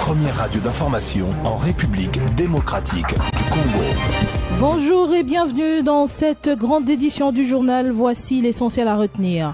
première radio d'information en République démocratique du Congo. Bonjour et bienvenue dans cette grande édition du journal. Voici l'essentiel à retenir.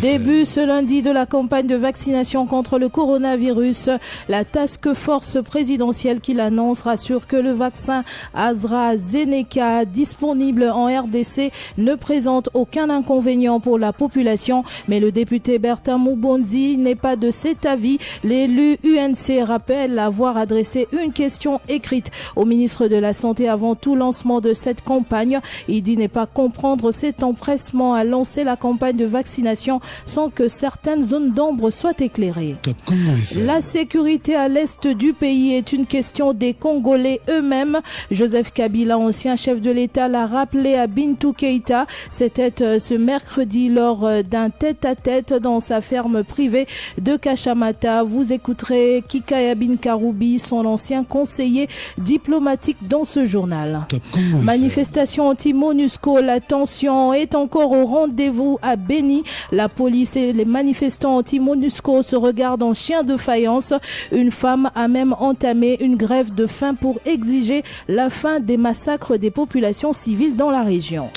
Début ce lundi de la campagne de vaccination contre le coronavirus. La task force présidentielle qui l'annonce rassure que le vaccin AstraZeneca disponible en RDC ne présente aucun inconvénient pour la population. Mais le député Bertin Mubonzi n'est pas de cet avis. L'élu UNC rappelle avoir adressé une question écrite au ministre de la Santé avant tout lancement de cette campagne. Il dit ne pas comprendre cet empressement à lancer la campagne de vaccination sans que certaines zones d'ombre soient éclairées. La sécurité à l'est du pays est une question des Congolais eux-mêmes. Joseph Kabila, ancien chef de l'État, l'a rappelé à Bintou Keïta. C'était ce mercredi lors d'un tête-à-tête dans sa ferme privée de Kachamata. Vous écouterez Kikaya Bin Karoubi, son ancien conseiller diplomatique dans ce journal. Manifestation anti-MONUSCO, la tension est encore au rendez-vous à Béni. La police et les manifestants anti-MONUSCO se regardent en chien de faïence. Une femme a même entamé une grève de faim pour exiger la fin des massacres des populations civiles dans la région.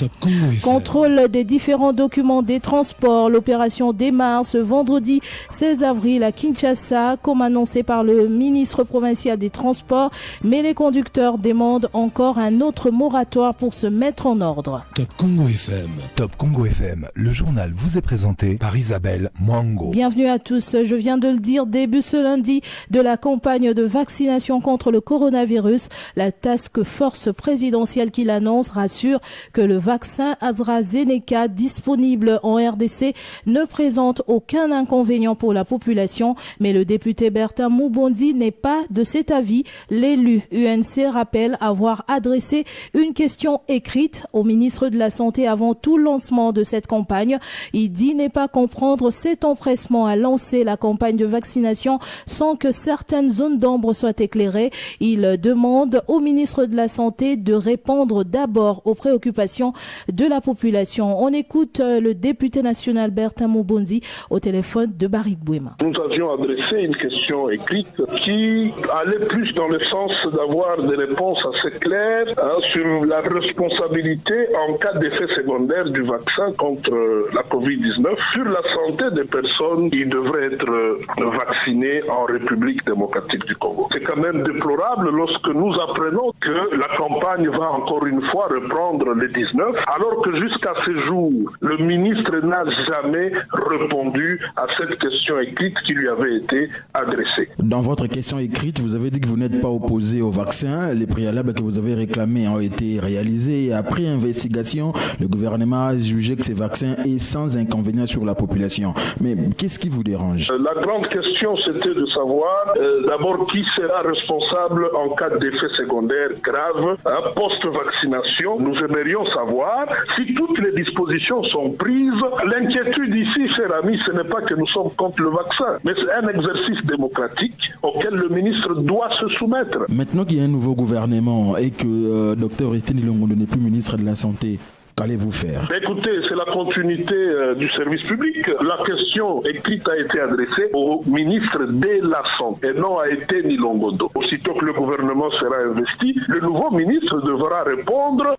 Contrôle des différents documents des transports. L'opération démarre ce vendredi 16 avril à Kinshasa, comme annoncé par le ministre provincial des Transports. Mais les conducteurs demandent encore un autre moratoire pour se mettre en ordre. Top Congo FM. Top Congo FM, le journal vous est présenté par Isabelle Mwango. Bienvenue à tous. Je viens de le dire, début ce lundi de la campagne de vaccination contre le coronavirus. La task force présidentielle qui l'annonce rassure que le vaccin AstraZeneca disponible en RDC ne présente aucun inconvénient pour la population. Mais le député Bertin Mubonzi n'est pas de cet avis. L'élu UNC rappelle avoir adressé une question écrite au ministre de la Santé avant tout lancement de cette campagne. Il dit ne pas comprendre cet empressement à lancer la campagne de vaccination sans que certaines zones d'ombre soient éclairées. Il demande au ministre de la Santé de répondre d'abord aux préoccupations de la population. On écoute le député national Bertin Mubonzi au téléphone de Barik Bouema. Nous avions adressé une question écrite qui allait plus dans le sens d'avoir des réponses assez claires sur la responsabilité en cas d'effet secondaire du vaccin contre la COVID-19 sur la santé des personnes qui devraient être vaccinées en République démocratique du Congo. C'est quand même déplorable lorsque nous apprenons que la campagne va encore une fois reprendre le 19, alors que jusqu'à ce jour, le ministre n'a jamais répondu à cette question écrite qui lui avait été adressée. Dans votre question écrite, vous avez dit que vous n'êtes pas opposé au vaccin. Les préalables que vous avez réclamés ont été réalisés. Après investigation, le gouvernement a jugé que ces vaccins est sans inconvénient sur la population. Mais qu'est-ce qui vous dérange? La grande question, c'était de savoir d'abord qui sera responsable en cas d'effet secondaire grave post-vaccination. Nous aimerions savoir si toutes les dispositions sont prises. L'inquiétude ici, chers amis, ce n'est pas que nous sommes contre le vaccin, mais c'est un exercice démocratique auquel le ministre doit se soumettre. Maintenant qu'il y a un nouveau gouvernement et que Dr Etienne Ilongondo n'est plus ministre de la Santé, qu'allez-vous faire? Écoutez, c'est la continuité du service public. La question écrite a été adressée au ministre de la Santé et non à Etienne Ilongondo. Aussitôt que le gouvernement sera investi, le nouveau ministre devra répondre.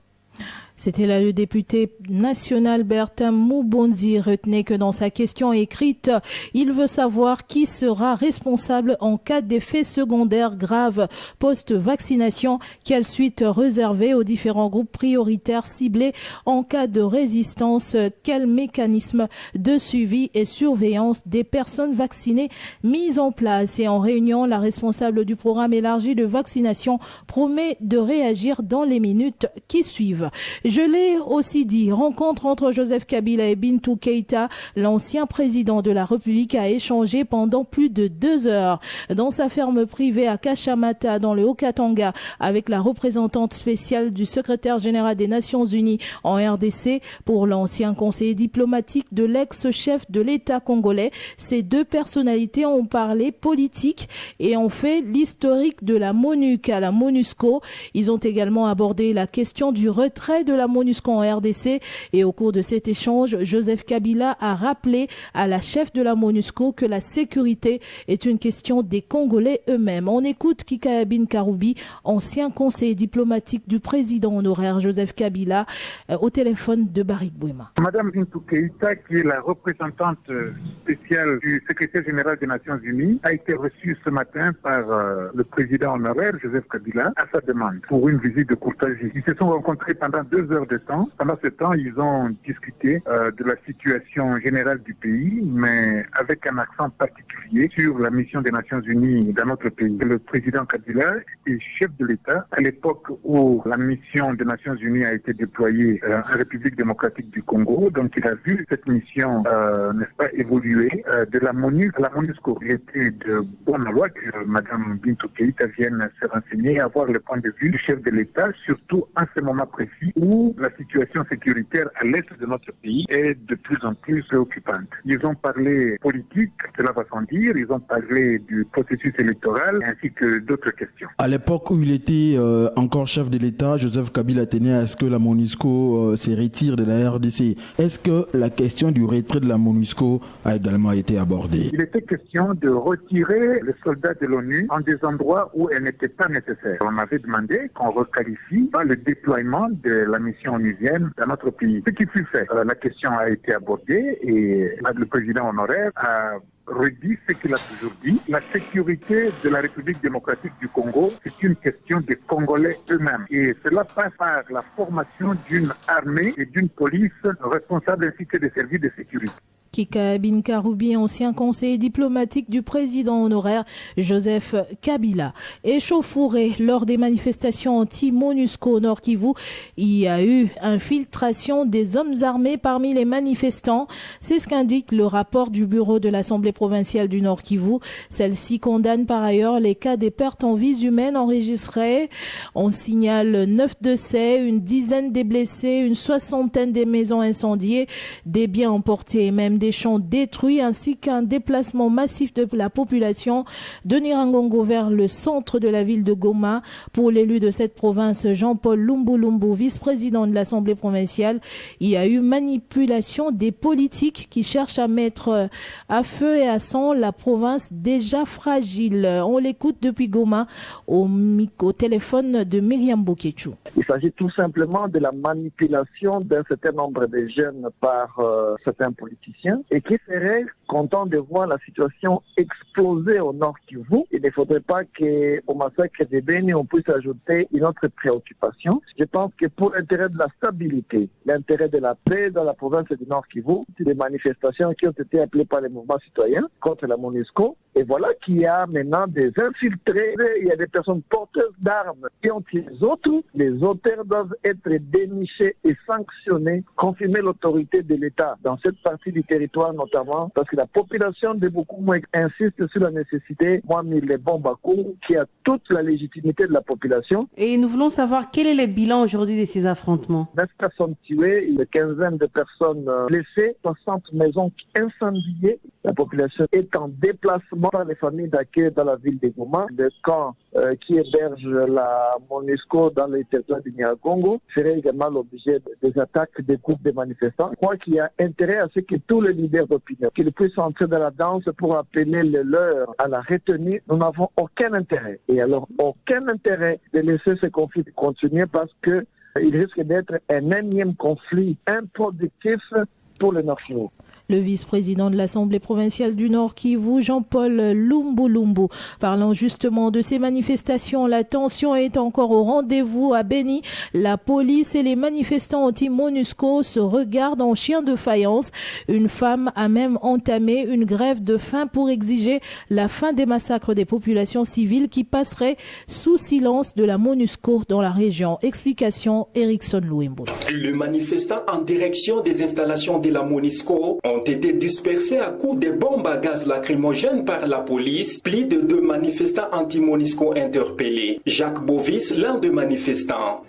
C'était là le député national Bertin Mubonzi. Retenez que dans sa question écrite, il veut savoir qui sera responsable en cas d'effet secondaire grave post-vaccination, quelle suite réservée aux différents groupes prioritaires ciblés en cas de résistance, quel mécanisme de suivi et surveillance des personnes vaccinées mis en place. Et en réunion, la responsable du programme élargi de vaccination promet de réagir dans les minutes qui suivent. Je l'ai aussi dit, rencontre entre Joseph Kabila et Bintou Keïta, l'ancien président de la République a échangé pendant plus de 2 heures dans sa ferme privée à Kachamata dans le Haut-Katanga avec la représentante spéciale du secrétaire général des Nations Unies en RDC pour l'ancien conseiller diplomatique de l'ex-chef de l'État congolais. Ces deux personnalités ont parlé politique et ont fait l'historique de la MONUC à la MONUSCO. Ils ont également abordé la question du retrait de la MONUSCO en RDC. Et au cours de cet échange, Joseph Kabila a rappelé à la chef de la MONUSCO que la sécurité est une question des Congolais eux-mêmes. On écoute Kikabin Karoubi, ancien conseiller diplomatique du président honoraire Joseph Kabila, au téléphone de Barik Bouema. Madame Bintou Keïta, qui est la représentante spéciale du secrétaire général des Nations Unies, a été reçue ce matin par le président honoraire Joseph Kabila à sa demande pour une visite de courtoisie. Ils se sont rencontrés pendant 2 heures de temps. Pendant ce temps, ils ont discuté de la situation générale du pays, mais avec un accent particulier sur la mission des Nations Unies dans notre pays. Le président Kabila est chef de l'État à l'époque où la mission des Nations Unies a été déployée en République démocratique du Congo. Donc il a vu cette mission, n'est-ce pas, évoluer de la MONUSCO. Il était de bonne loi que Mme Bintou Keïta vienne se renseigner, avoir le point de vue du chef de l'État, surtout en ce moment précis où la situation sécuritaire à l'est de notre pays est de plus en plus préoccupante. Ils ont parlé politique, cela va sans dire, ils ont parlé du processus électoral ainsi que d'autres questions. À l'époque où il était encore chef de l'État, Joseph Kabila tenait à ce que la MONUSCO se retire de la RDC. Est-ce que la question du retrait de la MONUSCO a également été abordée? Il était question de retirer les soldats de l'ONU en des endroits où elle n'était pas nécessaire. On avait demandé qu'on requalifie le déploiement de la mission onusienne dans notre pays. Ce qui fut fait. La question a été abordée et le président honoraire a redit ce qu'il a toujours dit. La sécurité de la République démocratique du Congo, c'est une question des Congolais eux-mêmes. Et cela passe par la formation d'une armée et d'une police responsable ainsi que des services de sécurité. Kikabin Karoubi, ancien conseiller diplomatique du président honoraire Joseph Kabila. Échauffouré lors des manifestations anti-MONUSCO au Nord Kivu, il y a eu infiltration des hommes armés parmi les manifestants. C'est ce qu'indique le rapport du bureau de l'Assemblée provinciale du Nord Kivu. Celle-ci condamne par ailleurs les cas des pertes en vies humaines enregistrées. On signale 9 décès, une dizaine des blessés, une soixantaine des maisons incendiées, des biens emportés et même des champs détruits, ainsi qu'un déplacement massif de la population de Nirangongo vers le centre de la ville de Goma. Pour l'élu de cette province, Jean-Paul Lumbu, vice-président de l'Assemblée provinciale, il y a eu manipulation des politiques qui cherchent à mettre à feu et à sang la province déjà fragile. On l'écoute depuis Goma au téléphone de Myriam Bokechu. Il s'agit tout simplement de la manipulation d'un certain nombre de jeunes par certains politiciens et qui seraient contents de voir la situation exploser au Nord Kivu. Il ne faudrait pas qu'au massacre de Beni, on puisse ajouter une autre préoccupation. Je pense que pour l'intérêt de la stabilité, l'intérêt de la paix dans la province du Nord Kivu, c'est des manifestations qui ont été appelées par les mouvements citoyens contre la MONUSCO. Et voilà qu'il y a maintenant des infiltrés, il y a des personnes porteuses d'armes qui ont tué les autres. Les auteurs doivent être dénichés et sanctionnés, confirmer l'autorité de l'État dans cette partie du territoire notamment, parce que la population de beaucoup moins insiste sur la nécessité, les bombes à coups, qui a toute la légitimité de la population. Et nous voulons savoir quel est le bilan aujourd'hui de ces affrontements. 9 personnes tuées, une quinzaine de personnes blessées, 60 maisons incendiées. La population est en déplacement par les familles d'accueil dans la ville de Goma. Le camp qui héberge la MONUSCO dans les territoires du Niagongo serait également l'objet des attaques des groupes de manifestants. Je crois qu'il y a intérêt à ce que tous les leaders d'opinion qu'ils puissent entrer dans la danse pour appeler les leurs à la retenue. Nous n'avons aucun intérêt. Et alors, aucun intérêt de laisser ce conflit continuer parce que il risque d'être un énième conflit improductif pour le Nord Kivu. Le vice-président de l'Assemblée provinciale du Nord Kivu, Jean-Paul Lumbu, parlant justement de ces manifestations, la tension est encore au rendez-vous à Beni. La police et les manifestants anti-MONUSCO se regardent en chien de faïence. Une femme a même entamé une grève de faim pour exiger la fin des massacres des populations civiles qui passeraient sous silence de la MONUSCO dans la région. Explication, Erickson Louembo. Les manifestants en direction des installations de la MONUSCO ont ont été dispersés à coups de bombes à gaz lacrymogènes par la police. Plus de 2 manifestants anti-MONUSCO interpellés. Jacques Bovis, l'un des manifestants.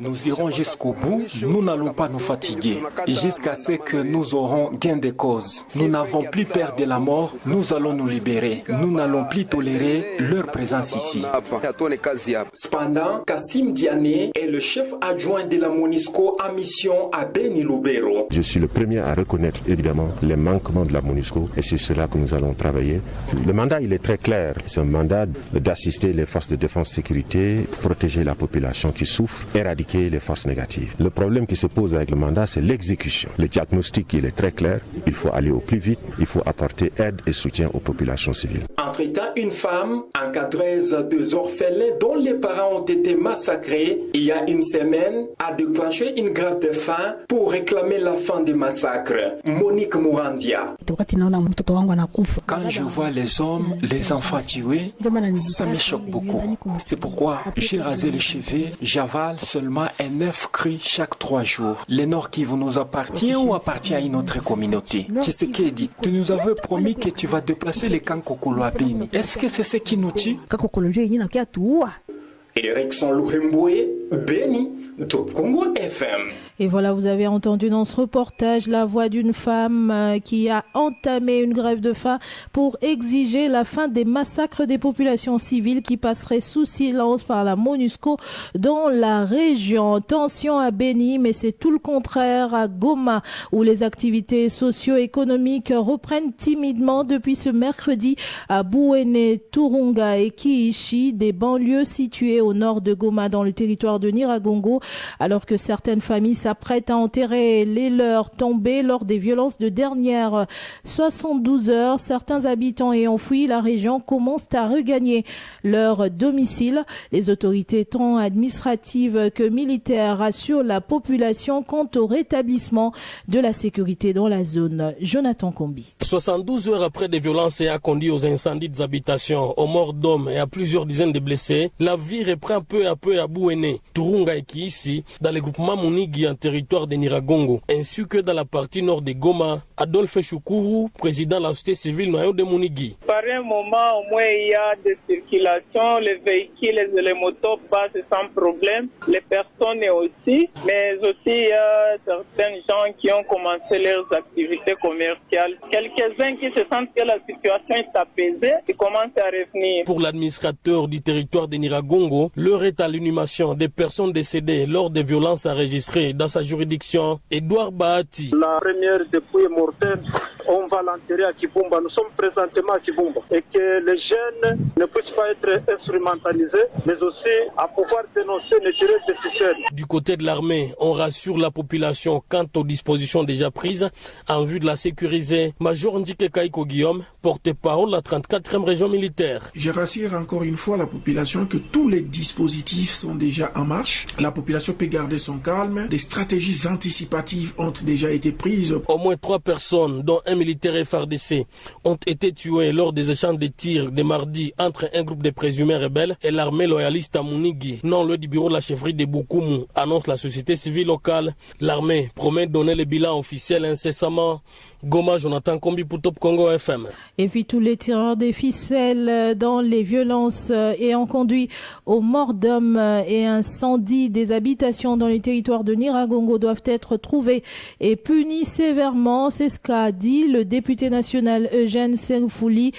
Nous irons jusqu'au bout, nous n'allons pas nous fatiguer, jusqu'à ce que nous aurons gain de cause. Nous n'avons plus peur de la mort, nous allons nous libérer. Nous n'allons plus tolérer leur présence ici. Cependant, Kassim Diané est le chef adjoint de la MONUSCO en mission à Beni Lubero. Je suis le premier à reconnaître évidemment les manquements de la MONUSCO et c'est cela que nous allons travailler. Le mandat il est très clair, c'est un mandat d'assister les forces de défense et sécurité, protéger la population qui souffre, éradiquer les forces négatives. Le problème qui se pose avec le mandat, c'est l'exécution. Le diagnostic il est très clair, il faut aller au plus vite, il faut apporter aide et soutien aux populations civiles. Entre-temps, une femme, encadreuse de orphelins dont les parents ont été massacrés il y a une semaine, a déclenché une grève de faim pour réclamer la fin des massacres. Monique Mourandia. Quand je vois les hommes, les enfants tués, ça me choque beaucoup. C'est pourquoi j'ai rasé les cheveux, j'avale seulement un œuf cru chaque 3 jours. Le Nord Kivu nous appartient ou appartient à une autre communauté? Tshisekedi, tu nous avais promis que tu vas déplacer les camps Kokolo à Beni. Est-ce que c'est ce qui nous tue? Erickson Louhemboué, Beni, Top Congo FM. Et voilà, vous avez entendu dans ce reportage la voix d'une femme qui a entamé une grève de faim pour exiger la fin des massacres des populations civiles qui passeraient sous silence par la MONUSCO dans la région. Tension à Beni, mais c'est tout le contraire à Goma, où les activités socio-économiques reprennent timidement depuis ce mercredi à Bouéné, Turunga et Kiishi, des banlieues situées au nord de Goma dans le territoire de Nyiragongo, alors que certaines familles s'apprêtent à enterrer les leurs tombés lors des violences de dernières 72 heures. Certains habitants ayant fui la région commencent à regagner leur domicile. Les autorités tant administratives que militaires rassurent la population quant au rétablissement de la sécurité dans la zone. Jonathan Kombi. 72 heures après des violences et a conduit aux incendies des habitations, aux morts d'hommes et à plusieurs dizaines de blessés, la vie reprend peu à peu à Bouéné, Turunga et Kiishi, dans le groupement Munigi en territoire de Nyiragongo, ainsi que dans la partie nord de Goma. Adolphe Choukuru, président de la société civile noyau de Munigi. Par un moment, au moins, il y a des circulations, les véhicules et les motos passent sans problème, les personnes aussi, mais aussi il y a certains gens qui ont commencé leurs activités commerciales. Quelques-uns qui se sentent que la situation est apaisée et commencent à revenir. Pour l'administrateur du territoire de Nyiragongo, l'heure est à l'inhumation des personnes décédées lors des violences enregistrées dans sa juridiction. Edouard Bahati. La première dépouille mortelle, on va l'enterrer à Kibumba. Nous sommes présentement à Kibumba. Et que les jeunes ne puissent pas être instrumentalisés, mais aussi à pouvoir dénoncer les délais de ficelles. Du côté de l'armée, on rassure la population quant aux dispositions déjà prises en vue de la sécuriser. Major Ndike Kaiko Guillaume, porte-parole de la 34e région militaire. Je rassure encore une fois la population que tous les dispositifs sont déjà en marche. La population peut garder son calme. Des stratégies anticipatives ont déjà été prises. Au moins 3 personnes, dont un militaire FARDC, ont été tuées lors des échanges de tirs de mardi entre un groupe de présumés rebelles et l'armée loyaliste à Munigi, non loin du bureau de la chefferie de Bukumu, annonce la société civile locale. L'armée promet de donner le bilan officiel incessamment. Goma, Jonathan Kombi pour Top Congo FM. Et puis tous les tireurs des ficelles dans les violences ayant conduit aux morts d'hommes et incendie des habitations dans le territoire de Nyiragongo doivent être trouvés et punis sévèrement. C'est ce qu'a dit le député national Eugène Serfouli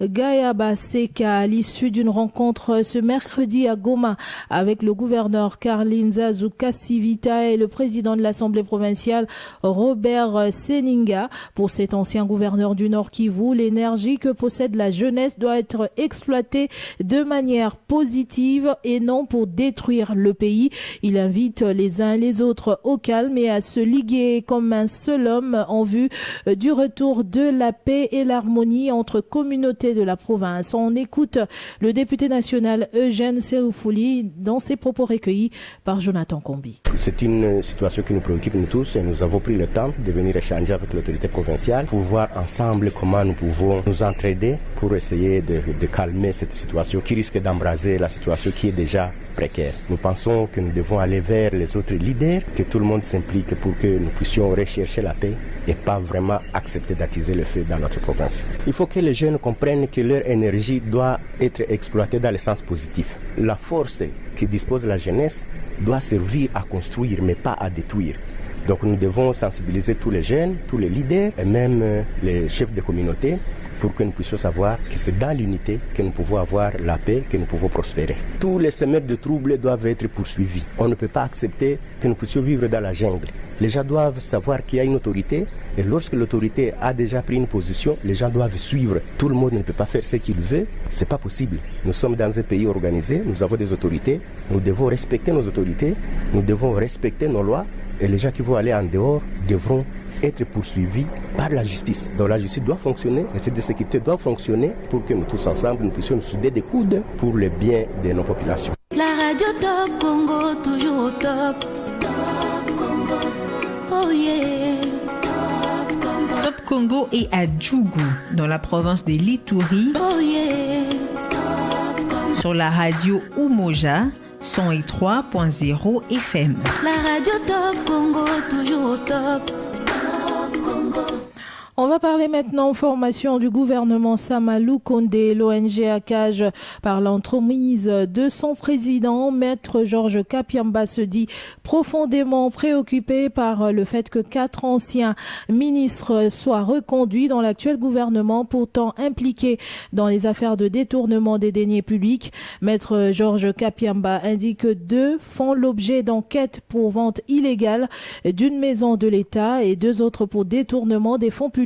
Gayaba Seka à l'issue d'une rencontre ce mercredi à Goma avec le gouverneur Karlin Zazu Kasivita et le président de l'Assemblée provinciale Robert Seninga. Pour cet ancien gouverneur du Nord Kivu, l'énergie que possède la jeunesse doit être exploitée de manière positive et non pour détruire le pays. Il invite les uns et les autres au calme et à se liguer comme un seul homme en vue du retour de la paix et l'harmonie entre communautés de la province. On écoute le député national Eugène Serfouli dans ses propos recueillis par Jonathan Kombi. C'est une situation qui nous préoccupe nous tous et nous avons pris le temps de venir échanger avec l'autorité provinciale pour voir ensemble comment nous pouvons nous entraider pour essayer de calmer cette situation qui risque d'embraser la situation qui est déjà précaires. Nous pensons que nous devons aller vers les autres leaders, que tout le monde s'implique pour que nous puissions rechercher la paix et pas vraiment accepter d'attiser le feu dans notre province. Il faut que les jeunes comprennent que leur énergie doit être exploitée dans le sens positif. La force que dispose la jeunesse doit servir à construire mais pas à détruire. Donc nous devons sensibiliser tous les jeunes, tous les leaders et même les chefs de communauté pour que nous puissions savoir que c'est dans l'unité que nous pouvons avoir la paix, que nous pouvons prospérer. Tous les semeurs de troubles doivent être poursuivis. On ne peut pas accepter que nous puissions vivre dans la jungle. Les gens doivent savoir qu'il y a une autorité et lorsque l'autorité a déjà pris une position, les gens doivent suivre. Tout le monde ne peut pas faire ce qu'il veut, c'est pas possible. Nous sommes dans un pays organisé, nous avons des autorités, nous devons respecter nos autorités, nous devons respecter nos lois et les gens qui vont aller en dehors devront être poursuivis par la justice. Donc la justice doit fonctionner, les services de sécurité doivent fonctionner pour que nous tous ensemble nous puissions nous souder des coudes pour le bien de nos populations. La radio Top Congo, toujours au top. Top Congo, oh yeah. Top Congo. Top Congo est à Djougou, dans la province de l'Ituri, oh yeah. Top Congo. Sur la radio Umoja 103.0 FM. La radio Top Congo, toujours au top. Top Congo. On va parler maintenant formation du gouvernement Samalou Kondé. L'ONG ACAJ, par l'entremise de son président, Maître Georges Kapiamba, se dit profondément préoccupé par le fait que 4 anciens ministres soient reconduits dans l'actuel gouvernement, pourtant impliqués dans les affaires de détournement des deniers publics. Maître Georges Kapiamba indique que 2 font l'objet d'enquêtes pour vente illégale d'une maison de l'État et 2 autres pour détournement des fonds publics.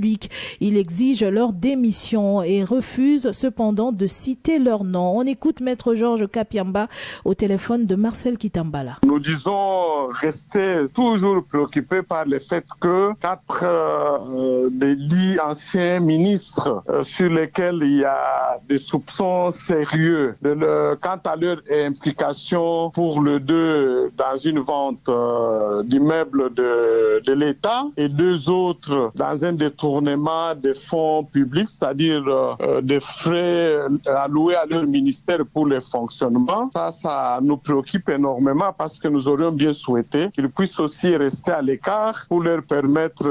Il exige leur démission et refuse cependant de citer leur nom. On écoute Maître Georges Kapiamba au téléphone de Marcel Kitambala. Nous disons rester toujours préoccupés par le fait que 4 des 10 anciens ministres sur lesquels il y a des soupçons sérieux quant à leur implication pour le 2 dans une vente d'immeubles de l'État et 2 autres dans un détournement des fonds publics, c'est-à-dire des frais alloués à leur ministère pour le fonctionnement. Ça nous préoccupe énormément parce que nous aurions bien souhaité qu'ils puissent aussi rester à l'écart pour leur permettre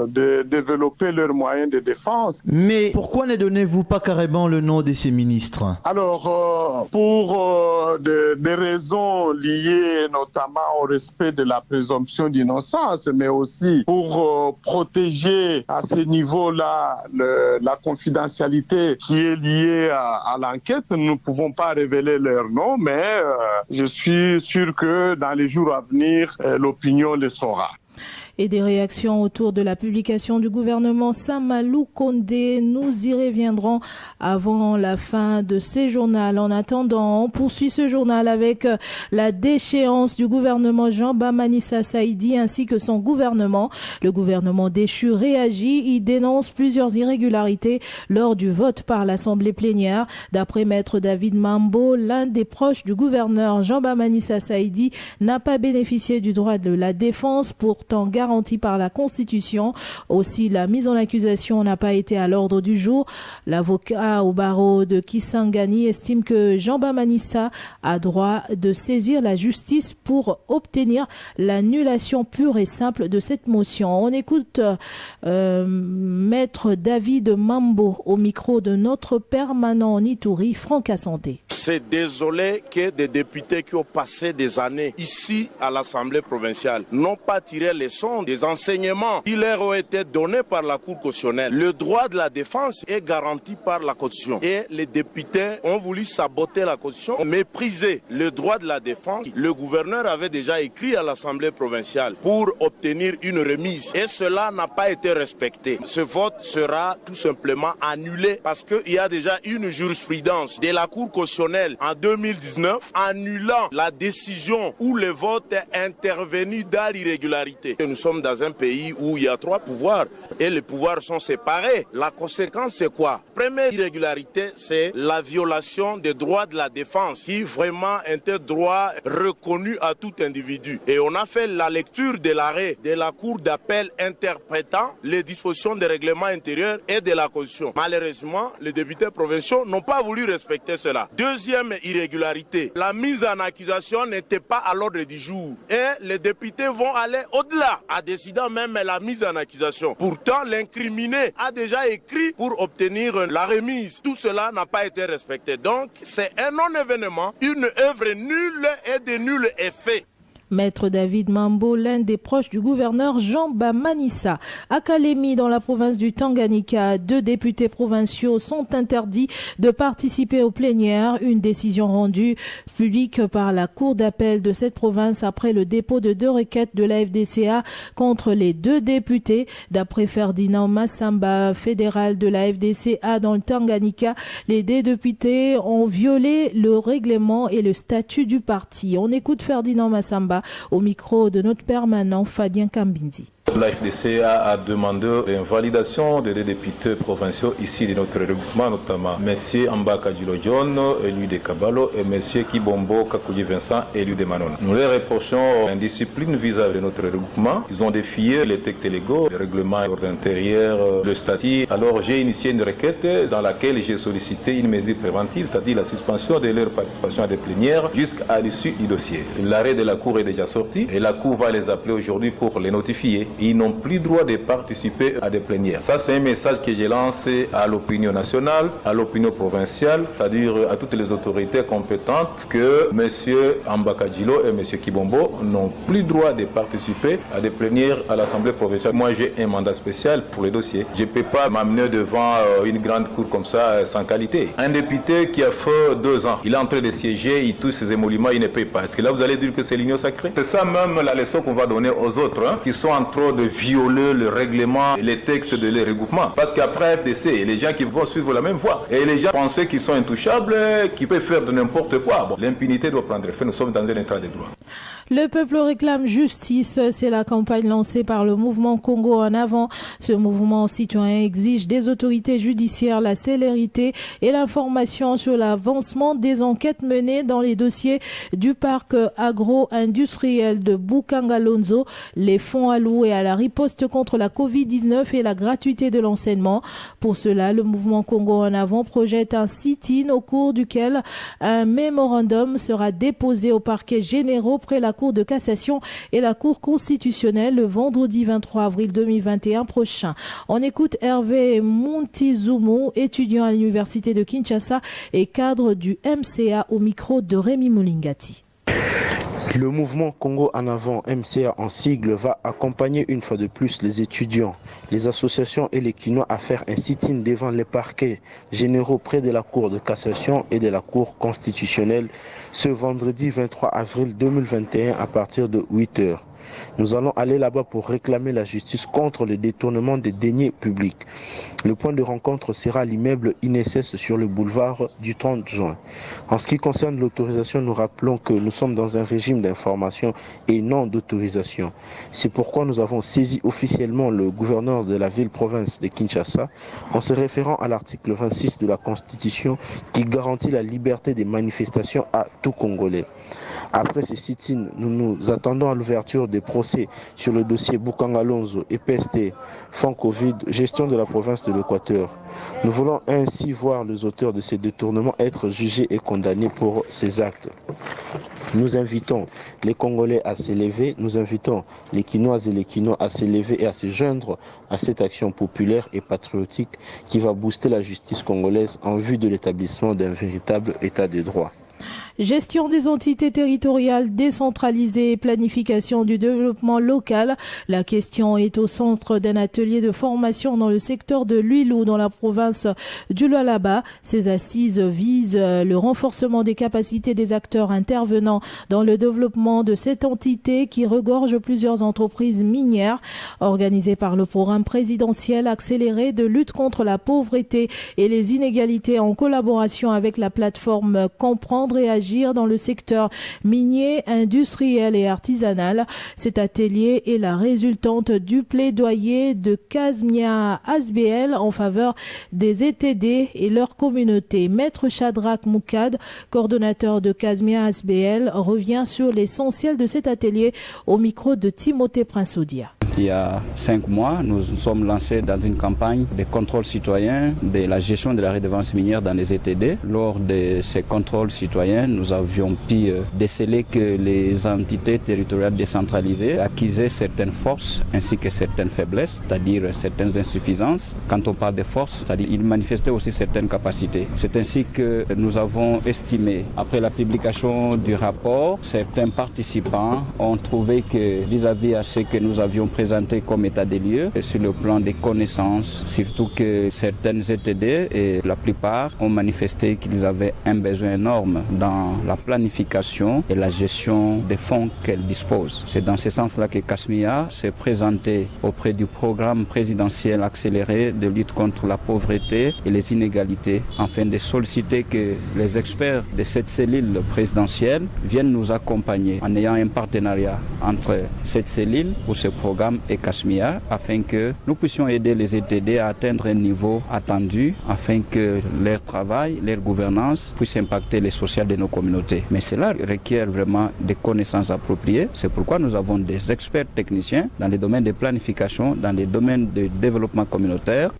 de développer leurs moyens de défense. Mais pourquoi ne donnez-vous pas carrément le nom de ces ministres? Alors, pour des raisons liées notamment au respect de la présomption d'innocence, mais aussi pour protéger à ce niveau-là la confidentialité qui est liée à l'enquête. Nous ne pouvons pas révéler leur nom, mais je suis sûr que dans les jours à venir, l'opinion le saura. Et des réactions autour de la publication du gouvernement Samalou Kondé. Nous y reviendrons avant la fin de ces journaux. En attendant, on poursuit ce journal avec la déchéance du gouvernement Jean-Baptiste Saïdi ainsi que son gouvernement. Le gouvernement déchu réagit. Il dénonce plusieurs irrégularités lors du vote par l'Assemblée plénière. D'après Maître David Mambo, l'un des proches du gouverneur Jean-Baptiste Saïdi n'a pas bénéficié du droit de la défense, pourtant garanti par la Constitution. Aussi, la mise en accusation n'a pas été à l'ordre du jour. L'avocat au barreau de Kisangani estime que Jean-Baptiste a droit de saisir la justice pour obtenir l'annulation pure et simple de cette motion. On écoute Maître David Mambo au micro de notre permanent en Ituri, Franck Assanté. C'est désolé que des députés qui ont passé des années ici à l'Assemblée provinciale n'ont pas tiré les leçons des enseignements qui leur ont été donnés par la Cour constitutionnelle. Le droit de la défense est garanti par la Constitution et les députés ont voulu saboter la Constitution, mépriser le droit de la défense. Le gouverneur avait déjà écrit à l'Assemblée provinciale pour obtenir une remise et cela n'a pas été respecté. Ce vote sera tout simplement annulé parce qu'il y a déjà une jurisprudence de la Cour constitutionnelle en 2019 annulant la décision où le vote est intervenu dans l'irrégularité. Nous sommes sommes dans un pays où il y a 3 pouvoirs et les pouvoirs sont séparés. La conséquence, c'est quoi? Première irrégularité, c'est la violation des droits de la défense, qui vraiment est un droit reconnu à tout individu. Et on a fait la lecture de l'arrêt de la Cour d'appel interprétant les dispositions des règlements intérieurs et de la Constitution. Malheureusement, les députés provinciaux n'ont pas voulu respecter cela. Deuxième irrégularité, la mise en accusation n'était pas à l'ordre du jour. Et les députés vont aller au-delà, en décidant même la mise en accusation. Pourtant, l'incriminé a déjà écrit pour obtenir la remise. Tout cela n'a pas été respecté. Donc, c'est un non-événement, une œuvre nulle et de nul effet. Maître David Mambo, l'un des proches du gouverneur Jean Bamanissa. À Kalemi, dans la province du Tanganyika, 2 députés provinciaux sont interdits de participer aux plénières. Une décision rendue publique par la cour d'appel de cette province après le dépôt de 2 requêtes de la FDCA contre les 2 députés. D'après Ferdinand Massamba, fédéral de la FDCA dans le Tanganyika, les 2 députés ont violé le règlement et le statut du parti. On écoute Ferdinand Massamba au micro de notre permanent Fabien Kambinzi. La FDCA a demandé l'invalidation des 2 députés provinciaux ici de notre regroupement, notamment M. Ambaka Djilo John, élu de Kabalo, et M. Kibombo Kakoudi Vincent, élu de Manon. Nous les reprochons indiscipline vis-à-vis de notre regroupement. Ils ont défié les textes légaux, le règlement intérieur, le statut. Alors j'ai initié une requête dans laquelle j'ai sollicité une mesure préventive, c'est-à-dire la suspension de leur participation à des plénières jusqu'à l'issue du dossier. L'arrêt de la Cour est déjà sorti et la Cour va les appeler aujourd'hui pour les notifier. Ils n'ont plus droit de participer à des plénières. Ça, c'est un message que j'ai lancé à l'opinion nationale, à l'opinion provinciale, c'est-à-dire à toutes les autorités compétentes que M. Ambaka Djilo et M. Kibombo n'ont plus droit de participer à des plénières à l'Assemblée provinciale. Moi, j'ai un mandat spécial pour les dossiers. Je ne peux pas m'amener devant une grande cour comme ça sans qualité. Un député qui a fait 2 ans, il est en train de siéger, il touche ses émoluments, il ne paye pas. Est-ce que là, vous allez dire que c'est l'union sacrée? C'est ça même la leçon qu'on va donner aux autres, qui sont en train de violer le règlement, les textes de les regroupements. Parce qu'après FDC, les gens qui vont suivre la même voie. Et les gens pensaient qu'ils sont intouchables, qu'ils peuvent faire de n'importe quoi. Bon, l'impunité doit prendre effet. Nous sommes dans un état de droit. Le peuple réclame justice. C'est la campagne lancée par le mouvement Congo en avant. Ce mouvement citoyen exige des autorités judiciaires la célérité et l'information sur l'avancement des enquêtes menées dans les dossiers du parc agro-industriel de Bukangalonzo, les fonds alloués à la riposte contre la Covid-19 et la gratuité de l'enseignement. Pour cela, le mouvement Congo en avant projette un sit-in au cours duquel un mémorandum sera déposé au parquet généraux près la Cour de cassation et la Cour constitutionnelle le vendredi 23 avril 2021 prochain. On écoute Hervé Muntizumu, étudiant à l'université de Kinshasa et cadre du MCA au micro de Rémi Moulingati. Le mouvement Congo en avant, MCA en sigle, va accompagner une fois de plus les étudiants, les associations et les Kinois à faire un sit-in devant les parquets généraux près de la Cour de cassation et de la Cour constitutionnelle ce vendredi 23 avril 2021 à partir de 8h. Nous allons aller là-bas pour réclamer la justice contre le détournement des deniers publics. Le point de rencontre sera l'immeuble INSS sur le boulevard du 30 juin. En ce qui concerne l'autorisation, nous rappelons que nous sommes dans un régime d'information et non d'autorisation. C'est pourquoi nous avons saisi officiellement le gouverneur de la ville-province de Kinshasa en se référant à l'article 26 de la Constitution qui garantit la liberté des manifestations à tout Congolais. Après ces sit-ins, nous nous attendons à l'ouverture des procès sur le dossier Bukangalonzo, EPST, fonds Covid, gestion de la province de l'Équateur. Nous voulons ainsi voir les auteurs de ces détournements être jugés et condamnés pour ces actes. Nous invitons les Congolais à s'élever, nous invitons les Kinoises et les Kinois à s'élever et à se joindre à cette action populaire et patriotique qui va booster la justice congolaise en vue de l'établissement d'un véritable état de droit. Gestion des entités territoriales décentralisées et planification du développement local. La question est au centre d'un atelier de formation dans le secteur de l'Huilou dans la province du Lualaba. Ces assises visent le renforcement des capacités des acteurs intervenant dans le développement de cette entité qui regorge plusieurs entreprises minières. Organisée par le programme présidentiel accéléré de lutte contre la pauvreté et les inégalités en collaboration avec la plateforme Comprendre et Agir d'agir dans le secteur minier, industriel et artisanal. Cet atelier est la résultante du plaidoyer de Kasmia ASBL en faveur des ETD et leur communauté. Maître Shadrach Moukad, coordonnateur de Kasmia ASBL, revient sur l'essentiel de cet atelier au micro de Timothée Prince-Audia. Il y a 5 mois, nous nous sommes lancés dans une campagne de contrôle citoyen de la gestion de la redevance minière dans les ETD. Lors de ces contrôles citoyens, nous avions pu déceler que les entités territoriales décentralisées acquisaient certaines forces ainsi que certaines faiblesses, c'est-à-dire certaines insuffisances. Quand on parle de forces, c'est-à-dire qu'ils manifestaient aussi certaines capacités. C'est ainsi que nous avons estimé, après la publication du rapport, certains participants ont trouvé que vis-à-vis à ce que nous avions présenté comme état des lieux sur le plan des connaissances, surtout que certaines ETD et la plupart ont manifesté qu'ils avaient un besoin énorme dans la planification et la gestion des fonds qu'elles disposent. C'est dans ce sens-là que Kasmia s'est présenté auprès du programme présidentiel accéléré de lutte contre la pauvreté et les inégalités afin de solliciter que les experts de cette cellule présidentielle viennent nous accompagner en ayant un partenariat entre cette cellule ou ce programme et Kasmia afin que nous puissions aider les ETD à atteindre un niveau attendu afin que leur travail, leur gouvernance puisse impacter les social de nos communautés. Mais cela requiert vraiment des connaissances appropriées. C'est pourquoi nous avons des experts techniciens dans les domaines de planification, dans les domaines de développement communautaire.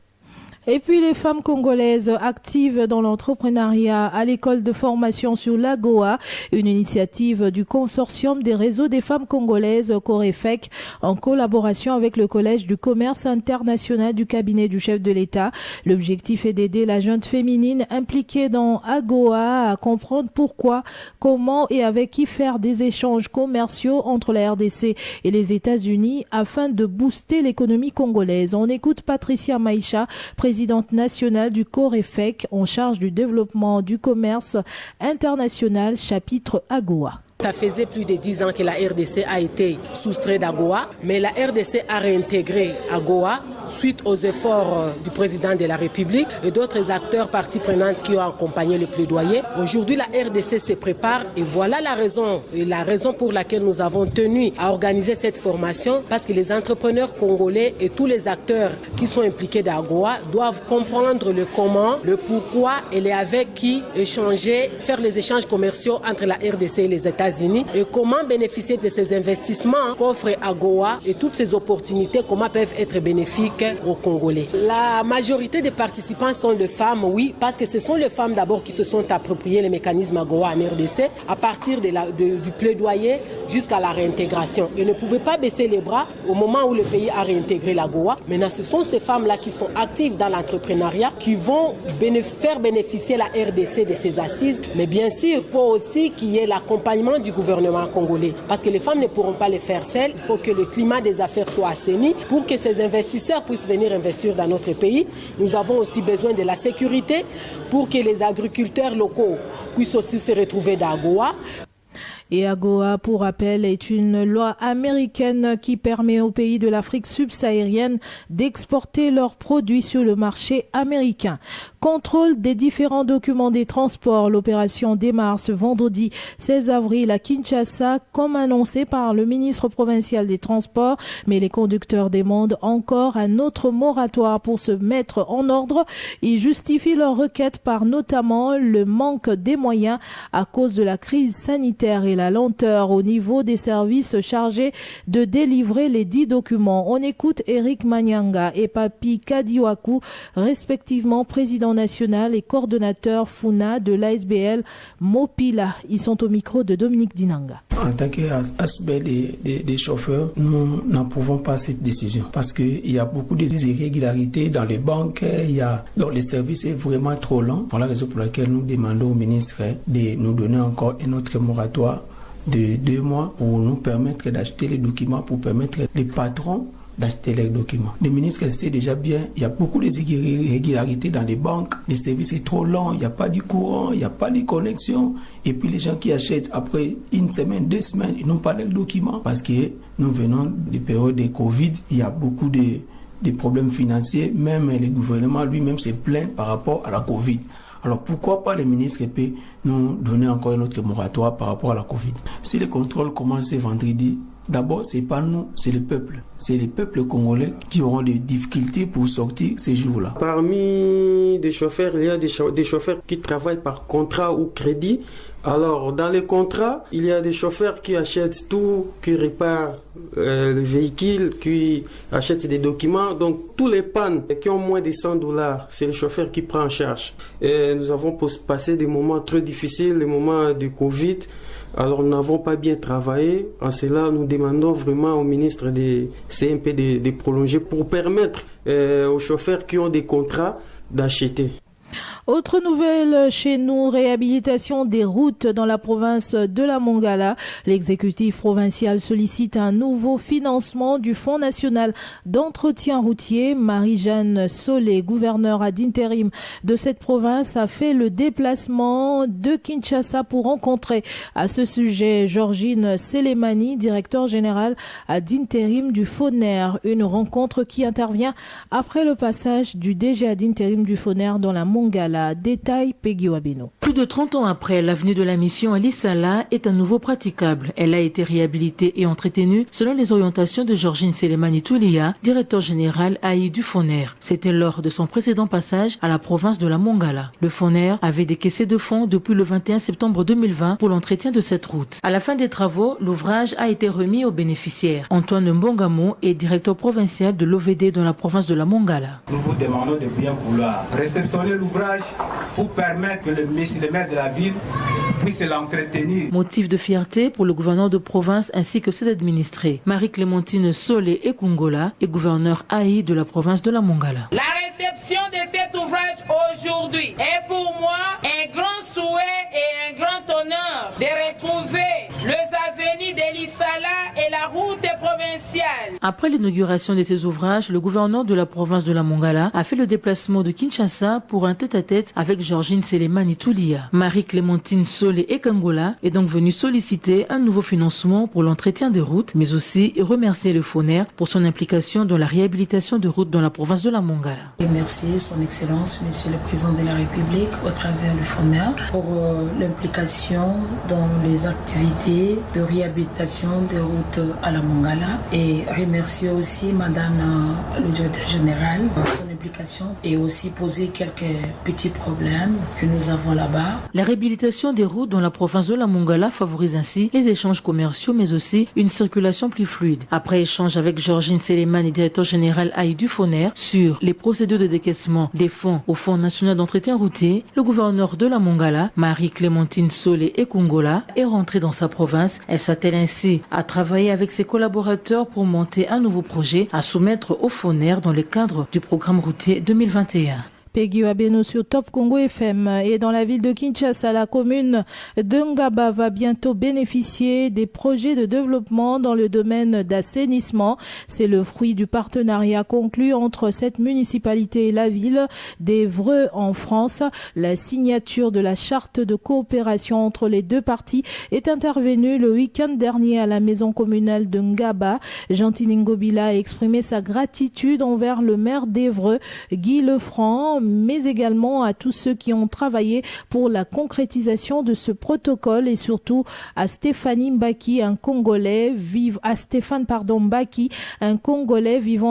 Et puis les femmes congolaises actives dans l'entrepreneuriat à l'école de formation sur l'AGOA, une initiative du consortium des réseaux des femmes congolaises COREFEC en collaboration avec le Collège du commerce international du cabinet du chef de l'État. L'objectif est d'aider la jeune féminine impliquée dans AGOA à comprendre pourquoi, comment et avec qui faire des échanges commerciaux entre la RDC et les États-Unis afin de booster l'économie congolaise. On écoute Patricia Maïcha, présidente nationale du COREFEC en charge du développement du commerce international, chapitre AGOA. Ça faisait plus de 10 ans que la RDC a été soustraite d'AGOA, mais la RDC a réintégré AGOA suite aux efforts du président de la République et d'autres acteurs parties prenantes qui ont accompagné le plaidoyer. Aujourd'hui, la RDC se prépare et voilà la raison pour laquelle nous avons tenu à organiser cette formation, parce que les entrepreneurs congolais et tous les acteurs qui sont impliqués d'AGOA doivent comprendre le comment, le pourquoi et les avec qui échanger, faire les échanges commerciaux entre la RDC et les États-Unis et comment bénéficier de ces investissements qu'offre AGOA et toutes ces opportunités, comment peuvent être bénéfiques aux Congolais. La majorité des participants sont les femmes, oui, parce que ce sont les femmes d'abord qui se sont appropriées les mécanismes AGOA en RDC à partir du plaidoyer jusqu'à la réintégration. Ils ne pouvaient pas baisser les bras au moment où le pays a réintégré l'AGOA. Maintenant, ce sont ces femmes-là qui sont actives dans l'entrepreneuriat qui vont faire bénéficier la RDC de ces assises, mais bien sûr, il faut aussi qu'il y ait l'accompagnement du gouvernement congolais, parce que les femmes ne pourront pas le faire seules. Il faut que le climat des affaires soit assaini pour que ces investisseurs puissent venir investir dans notre pays. Nous avons aussi besoin de la sécurité pour que les agriculteurs locaux puissent aussi se retrouver d'AGOA. Et AGOA, pour rappel, est une loi américaine qui permet aux pays de l'Afrique subsaharienne d'exporter leurs produits sur le marché américain. Contrôle des différents documents des transports. L'opération démarre ce vendredi 16 avril à Kinshasa, comme annoncé par le ministre provincial des Transports. Mais les conducteurs demandent encore un autre moratoire pour se mettre en ordre. Ils justifient leur requête par notamment le manque des moyens à cause de la crise sanitaire et la lenteur au niveau des services chargés de délivrer les 10 documents. On écoute Eric Manyanga et Papi Kadiwaku, respectivement président national et coordonnateur FUNA de l'ASBL Mopila. Ils sont au micro de Dominique Dinanga. En tant qu'ASBL des chauffeurs, nous n'approuvons pas cette décision parce qu'il y a beaucoup d'irrégularités dans les banques, donc le service est vraiment trop lent. Voilà la raison pour laquelle nous demandons au ministre de nous donner encore un autre moratoire de 2 mois pour nous permettre d'acheter les documents, pour permettre les patrons d'acheter les documents. Le ministre sait déjà bien, il y a beaucoup d'irrégularités dans les banques, le service est trop lent, il n'y a pas de courant, il n'y a pas de connexion, et puis les gens qui achètent après 1 semaine, 2 semaines, ils n'ont pas les documents, parce que nous venons de période de Covid, il y a beaucoup de problèmes financiers, même le gouvernement lui-même se plaint par rapport à la Covid. Alors pourquoi pas le ministre peut nous donner encore un autre moratoire par rapport à la Covid? Si les contrôles commencent vendredi, d'abord, c'est pas nous, c'est le peuple. C'est les peuples congolais qui auront des difficultés pour sortir ces jours-là. Parmi des chauffeurs, il y a des chauffeurs qui travaillent par contrat ou crédit. Alors, dans les contrats, il y a des chauffeurs qui achètent tout, qui réparent le véhicule, qui achètent des documents. Donc, tous les pannes qui ont moins de $100, c'est le chauffeur qui prend en charge. Et nous avons passé des moments très difficiles, les moments du Covid. Alors, nous n'avons pas bien travaillé. En cela, nous demandons vraiment au ministre des CMP de prolonger pour permettre aux chauffeurs qui ont des contrats d'acheter. Autre nouvelle chez nous, réhabilitation des routes dans la province de la Mongala. L'exécutif provincial sollicite un nouveau financement du Fonds national d'entretien routier. Marie-Jeanne Solé, gouverneure ad intérim de cette province, a fait le déplacement de Kinshasa pour rencontrer à ce sujet Georgine Selemani, directeur général ad intérim du FONER. Une rencontre qui intervient après le passage du DG ad intérim du FONER dans la Mongala. Détail Peggy Wabeno. Plus de 30 ans après, l'avenue de la mission à Lissala est à nouveau praticable. Elle a été réhabilitée et entretenue selon les orientations de Georgine Selemani Toulia, directeur général AI du FONER. C'était lors de son précédent passage à la province de la Mongala. Le FONER avait décaissé de fonds depuis le 21 septembre 2020 pour l'entretien de cette route. À la fin des travaux, l'ouvrage a été remis aux bénéficiaires. Antoine Mbongamo est directeur provincial de l'OVD dans la province de la Mongala. Nous vous demandons de bien vouloir réceptionner l'ouvrage pour permettre que le maire de la ville puisse l'entretenir. Motif de fierté pour le gouverneur de province ainsi que ses administrés. Marie-Clémentine Solé Ekungola est gouverneur AI de la province de la Mongala. La réception de cet ouvrage aujourd'hui est pour moi un grand souhait et un grand honneur de retrouver les avenues de Lissala et la route provinciale. Après l'inauguration de ces ouvrages, le gouverneur de la province de la Mongala a fait le déplacement de Kinshasa pour un tête-à-tête avec Georgine Selemani Toulia. Marie-Clémentine Solé Ekangola est donc venue solliciter un nouveau financement pour l'entretien des routes, mais aussi remercier le FONER pour son implication dans la réhabilitation de routes dans la province de la Mongala. Et merci son Excellence, Monsieur le Président de la République, au travers du FONER, pour l'implication dans les activités de réhabilitation des routes à la Mongala, et remercier aussi Madame le directeur général pour son implication et aussi poser quelques petits problèmes que nous avons là-bas. La réhabilitation des routes dans la province de la Mongala favorise ainsi les échanges commerciaux mais aussi une circulation plus fluide. Après échange avec Georgine Selemani, directeur général AI du FONER, sur les procédures de décaissement des fonds au Fonds national d'entretien routier, le gouverneur de la Mongala, Marie-Clémentine Solé Ekungola, est rentrée dans sa province. Elle s'attelle ainsi à travailler avec ses collaborateurs pour monter un nouveau projet à soumettre au FONER dans le cadre du programme routier 2021. Peggy Wabeno sur Top Congo FM. Et dans la ville de Kinshasa, la commune de Ngaba va bientôt bénéficier des projets de développement dans le domaine d'assainissement. C'est le fruit du partenariat conclu entre cette municipalité et la ville d'Évreux en France. La signature de la charte de coopération entre les deux parties est intervenue le week-end dernier à la maison communale de Ngaba. Gentine Ngobila a exprimé sa gratitude envers le maire d'Évreux, Guy Lefranc, mais également à tous ceux qui ont travaillé pour la concrétisation de ce protocole et surtout à Stéphane Mbaki, un Congolais vivant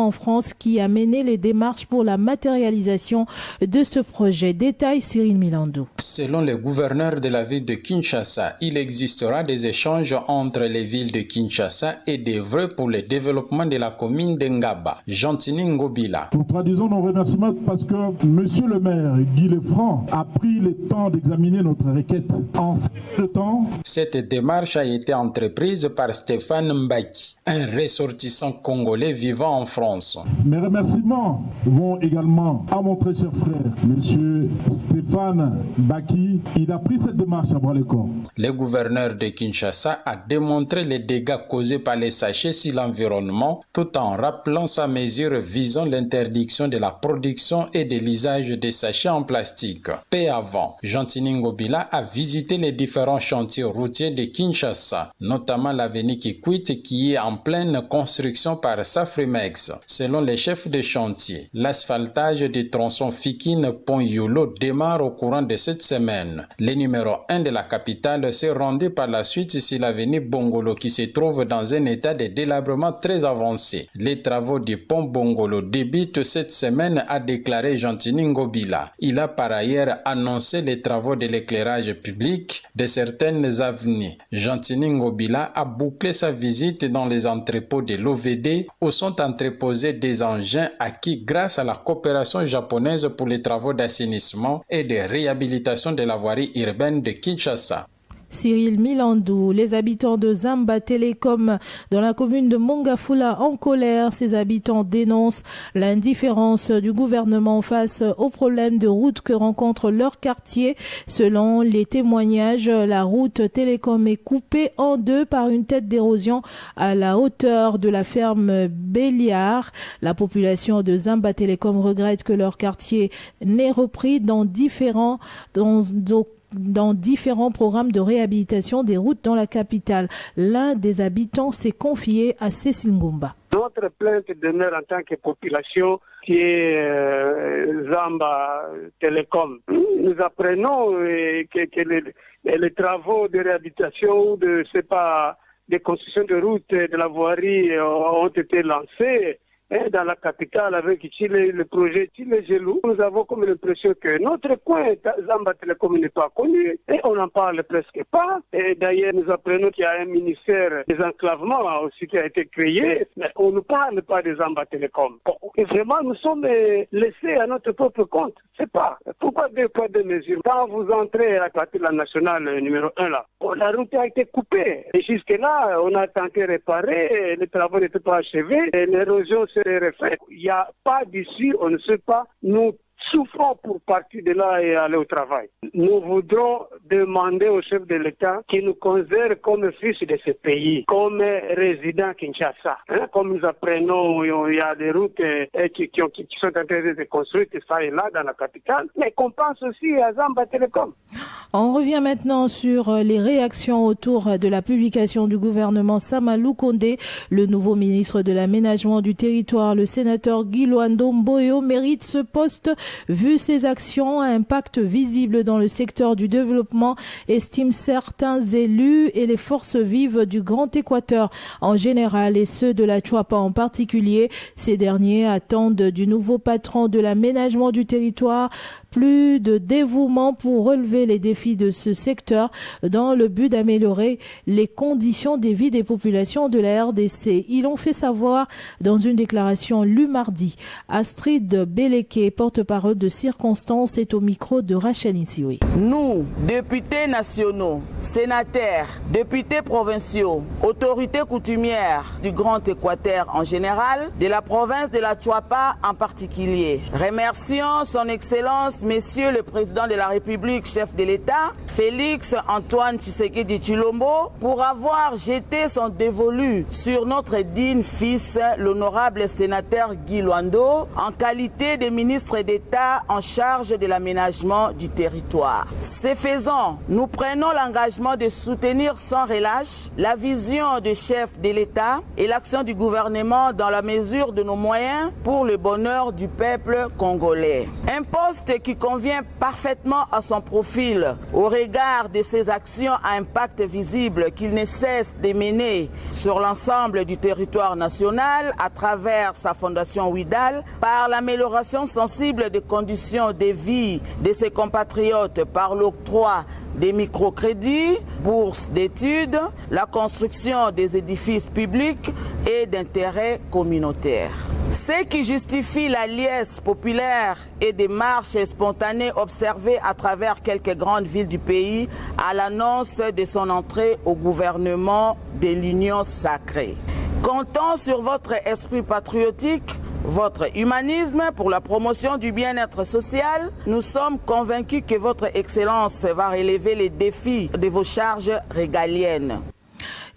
en France qui a mené les démarches pour la matérialisation de ce projet. Détail Cyril Milandou. Selon le gouverneur de la ville de Kinshasa, il existera des échanges entre les villes de Kinshasa et d'Évreux pour le développement de la commune de Ngaba. Gentini Ngobila. Nous traduisons nos remerciements parce que Monsieur le maire Guy Lefranc a pris le temps d'examiner notre requête. En ce temps, cette démarche a été entreprise par Stéphane Mbaki, un ressortissant congolais vivant en France. Mes remerciements vont également à mon très cher frère, Monsieur Stéphane Mbaki. Il a pris cette démarche à bras-le-corps. Le gouverneur de Kinshasa a démontré les dégâts causés par les sachets sur l'environnement, tout en rappelant sa mesure visant l'interdiction de la production et de l'usage des sachets en plastique. Peu avant, Gentini Ngobila a visité les différents chantiers routier de Kinshasa, notamment l'avenue Kikwit qui est en pleine construction par Safrimex. Selon les chefs de chantier, l'asphaltage du tronçon Fikine-Pont-Yolo démarre au courant de cette semaine. Le numéro 1 de la capitale s'est rendu par la suite sur l'avenue Bongolo qui se trouve dans un état de délabrement très avancé. Les travaux du pont Bongolo débutent cette semaine, a déclaré Gentini Ngobila. Il a par ailleurs annoncé les travaux de l'éclairage public de certaines avenues. Gentini Ngobila a bouclé sa visite dans les entrepôts de l'OVD où sont entreposés des engins acquis grâce à la coopération japonaise pour les travaux d'assainissement et de réhabilitation de la voirie urbaine de Kinshasa. Cyril Milandou, les habitants de Zamba Telecom dans la commune de Mongafula en colère. Ces habitants dénoncent l'indifférence du gouvernement face aux problèmes de route que rencontre leur quartier. Selon les témoignages, la route Télécom est coupée en deux par une tête d'érosion à la hauteur de la ferme Béliard. La population de Zamba Telecom regrette que leur quartier n'est repris dans différents programmes de réhabilitation des routes dans la capitale. L'un des habitants s'est confié à Cécile Ngumba. Notre plainte demeure en tant que population qui est Zamba Telecom. Nous apprenons que les travaux de réhabilitation de construction de routes de la voirie ont été lancés dans la capitale avec le projet Chile-Gelou. Nous avons comme l'impression que notre coin, Zamba Telecom, n'est pas connu et on n'en parle presque pas. Et d'ailleurs, nous apprenons qu'il y a un ministère des enclavements aussi qui a été créé, mais on ne parle pas de Zamba Telecom. Et vraiment, nous sommes laissés à notre propre compte. C'est pas. Pourquoi deux poids, deux mesures? Quand vous entrez à partir de la nationale numéro 1 là, la route a été coupée. Et jusque-là, on a tenté de réparer, les travaux n'étaient pas achevés, et l'érosion serait refaite. Il n'y a pas d'issue, on ne sait pas. Nous souffrons pour partir de là et aller au travail. Nous voudrons demander au chef de l'État qu'il nous considère comme fils de ce pays, comme résident Kinshasa. Comme nous apprenons, il y a des routes qui sont en train de construire ça et là dans la capitale, mais qu'on pense aussi à Zamba Telecom. On revient maintenant sur les réactions autour de la publication du gouvernement Samalou Kondé. Le nouveau ministre de l'aménagement du territoire, le sénateur Guy Luando Mboyo, mérite ce poste vu ses actions à impact visible dans le secteur du développement, estiment certains élus et les forces vives du Grand Équateur en général et ceux de la Chuapa en particulier. Ces derniers attendent du nouveau patron de l'aménagement du territoire plus de dévouement pour relever les défis de ce secteur dans le but d'améliorer les conditions de vie des populations de la RDC. Ils l'ont fait savoir dans une déclaration lue mardi. Astrid Beleke, porte-parole de circonstance, est au micro de Rachel Insiwe. Nous, députés nationaux, sénateurs, députés provinciaux, autorités coutumières du Grand Équateur en général, de la province de la Chuapa en particulier, remercions son Excellence Monsieur le Président de la République, chef de l'État, Félix Antoine Tshisekedi Tshilombo, pour avoir jeté son dévolu sur notre digne fils, l'honorable sénateur Guy Luando, en qualité de ministre d'État en charge de l'aménagement du territoire. Ce faisant, nous prenons l'engagement de soutenir sans relâche la vision du chef de l'État et l'action du gouvernement dans la mesure de nos moyens pour le bonheur du peuple congolais. Un poste qui convient parfaitement à son profil au regard de ses actions à impact visible qu'il ne cesse de mener sur l'ensemble du territoire national à travers sa fondation Ouidal par l'amélioration sensible des conditions de vie de ses compatriotes par l'octroi des microcrédits, bourses d'études, la construction des édifices publics et d'intérêt communautaire. Ce qui justifie la liesse populaire et des marches spontanées observées à travers quelques grandes villes du pays à l'annonce de son entrée au gouvernement de l'Union sacrée. Comptons sur votre esprit patriotique, votre humanisme pour la promotion du bien-être social. Nous sommes convaincus que votre Excellence va relever les défis de vos charges régaliennes.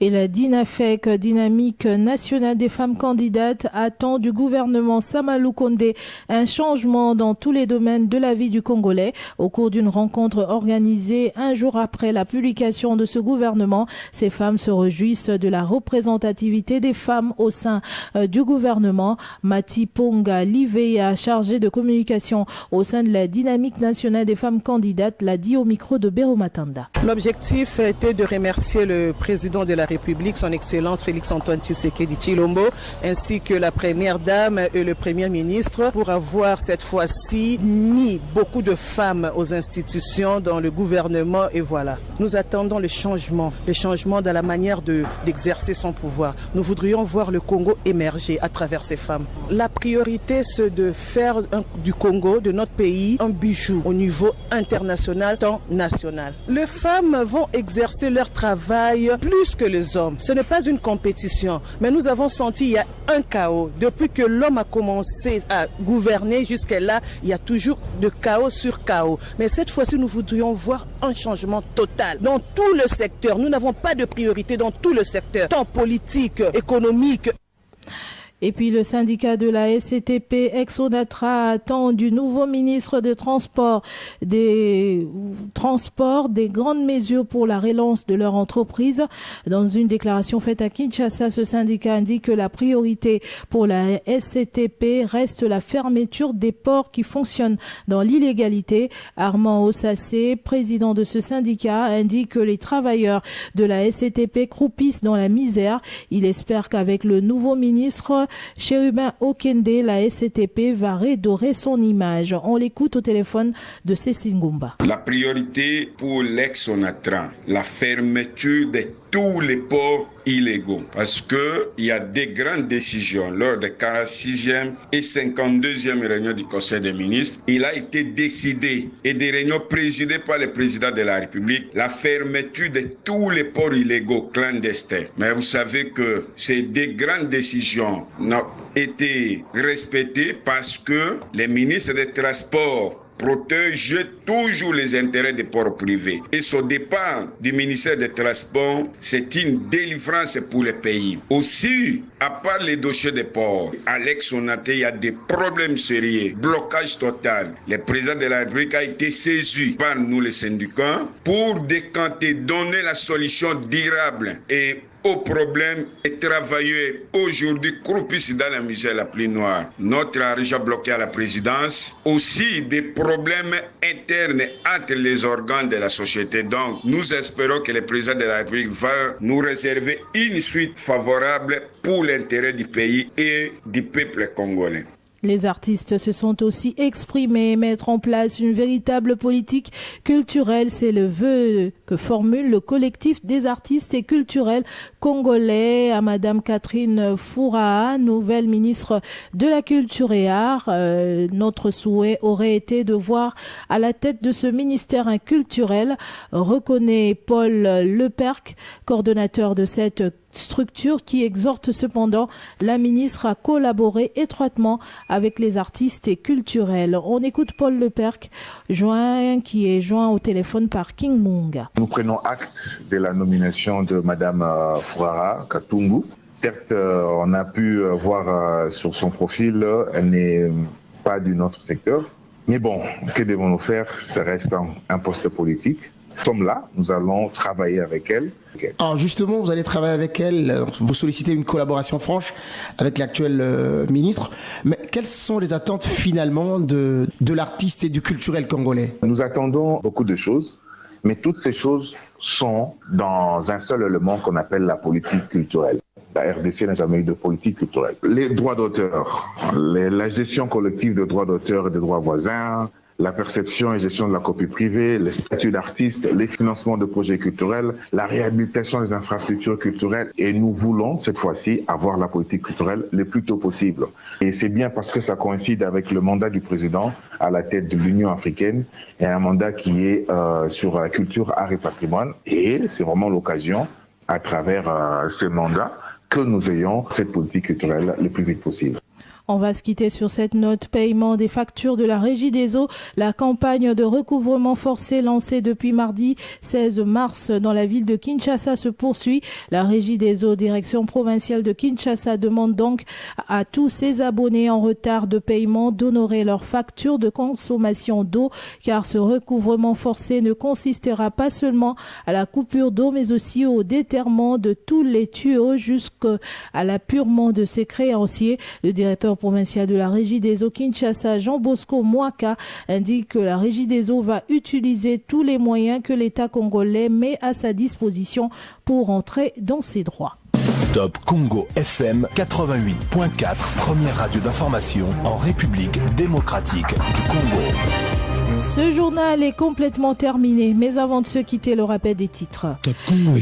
Et la DINAFEC, Dynamique nationale des femmes candidates, attend du gouvernement Samalou Condé un changement dans tous les domaines de la vie du Congolais. Au cours d'une rencontre organisée un jour après la publication de ce gouvernement, ces femmes se réjouissent de la représentativité des femmes au sein du gouvernement. Mati Ponga Liveya, chargée de communication au sein de la Dynamique nationale des femmes candidates, l'a dit au micro de Béro Matanda. L'objectif était de remercier le président de la République, son Excellence Félix-Antoine Tshisekedi Tshilombo, ainsi que la première dame et le premier ministre pour avoir cette fois-ci mis beaucoup de femmes aux institutions dans le gouvernement. Et voilà, nous attendons le changement dans la manière d'exercer son pouvoir. Nous voudrions voir le Congo émerger à travers ces femmes. La priorité, c'est de faire du Congo, de notre pays, un bijou au niveau international, tant national. Les femmes vont exercer leur travail plus que les hommes. Ce n'est pas une compétition, mais nous avons senti il y a un chaos. Depuis que l'homme a commencé à gouverner jusqu'à là, il y a toujours de chaos sur chaos. Mais cette fois-ci, nous voudrions voir un changement total dans tout le secteur. Nous n'avons pas de priorité dans tout le secteur, tant politique, économique. Et puis le syndicat de la SCTP ex-Onatra attend du nouveau ministre de Transport des grandes mesures pour la relance de leur entreprise. Dans une déclaration faite à Kinshasa, ce syndicat indique que la priorité pour la SCTP reste la fermeture des ports qui fonctionnent dans l'illégalité. Armand Ossassé, président de ce syndicat, indique que les travailleurs de la SCTP croupissent dans la misère. Il espère qu'avec le nouveau ministre Chérubin Okende, la SCTP va redorer son image. On l'écoute au téléphone de Cécile Ngumba. La priorité pour l'ex-Onatra, la fermeture de tous les ports illégaux, parce que il y a des grandes décisions lors des 46e et 52e réunions du Conseil des ministres. Il a été décidé, et des réunions présidées par le président de la République, la fermeture de tous les ports illégaux clandestins. Mais vous savez que ces des grandes décisions n'ont été respectées parce que les ministres des Transports protège toujours les intérêts des ports privés. Et ce départ du ministère des Transports, c'est une délivrance pour le pays. Aussi, à part les dossiers des ports, à l'ex-Onatra, il y a des problèmes sérieux, blocage total. Le président de la République a été saisi par nous les syndicats pour décanter, donner la solution durable et aux problèmes et travailleurs aujourd'hui croupissent dans la misère la plus noire. Notre argent bloqué à la présidence, aussi des problèmes internes entre les organes de la société. Donc, nous espérons que le président de la République va nous réserver une suite favorable pour l'intérêt du pays et du peuple congolais. Les artistes se sont aussi exprimés. Mettre en place une véritable politique culturelle, c'est le vœu que formule le collectif des artistes et culturels congolais à Madame Catherine Fouraha, nouvelle ministre de la Culture et Arts. Notre souhait aurait été de voir à la tête de ce ministère culturel, reconnaît Paul Leperc, coordonnateur de cette structure, qui exhorte cependant la ministre à collaborer étroitement avec les artistes et culturels. On écoute Paul Leperc, qui est joint au téléphone par King Munga. Nous prenons acte de la nomination de Madame Fouraha Katungu. Certes, on a pu voir sur son profil, elle n'est pas de notre secteur. Mais bon, que devons-nous faire? Ça reste un poste politique. Nous sommes là, nous allons travailler avec elle. Alors justement, vous allez travailler avec elle, vous sollicitez une collaboration franche avec l'actuel ministre. Mais quelles sont les attentes finalement de l'artiste et du culturel congolais? Nous attendons beaucoup de choses, mais toutes ces choses sont dans un seul élément qu'on appelle la politique culturelle. La RDC n'a jamais eu de politique culturelle. Les droits d'auteur, la gestion collective de droits d'auteur et des droits voisins, la perception et gestion de la copie privée, le statut d'artiste, les financements de projets culturels, la réhabilitation des infrastructures culturelles. Et nous voulons, cette fois-ci, avoir la politique culturelle le plus tôt possible. Et c'est bien parce que ça coïncide avec le mandat du président à la tête de l'Union africaine et un mandat qui est sur la culture, art et patrimoine. Et c'est vraiment l'occasion, à travers ce mandat, que nous ayons cette politique culturelle le plus vite possible. On va se quitter sur cette note. Paiement des factures de la Régie des eaux. La campagne de recouvrement forcé lancée depuis mardi 16 mars dans la ville de Kinshasa se poursuit. La Régie des eaux, direction provinciale de Kinshasa, demande donc à tous ses abonnés en retard de paiement d'honorer leurs factures de consommation d'eau, car ce recouvrement forcé ne consistera pas seulement à la coupure d'eau, mais aussi au déterrement de tous les tuyaux jusqu'à l'appurement de ses créanciers. Le directeur provincial de la Régie des eaux Kinshasa, Jean Bosco Mwaka, indique que la Régie des eaux va utiliser tous les moyens que l'État congolais met à sa disposition pour entrer dans ses droits. Top Congo FM 88.4, première radio d'information en République démocratique du Congo. Ce journal est complètement terminé, mais avant de se quitter, le rappel des titres.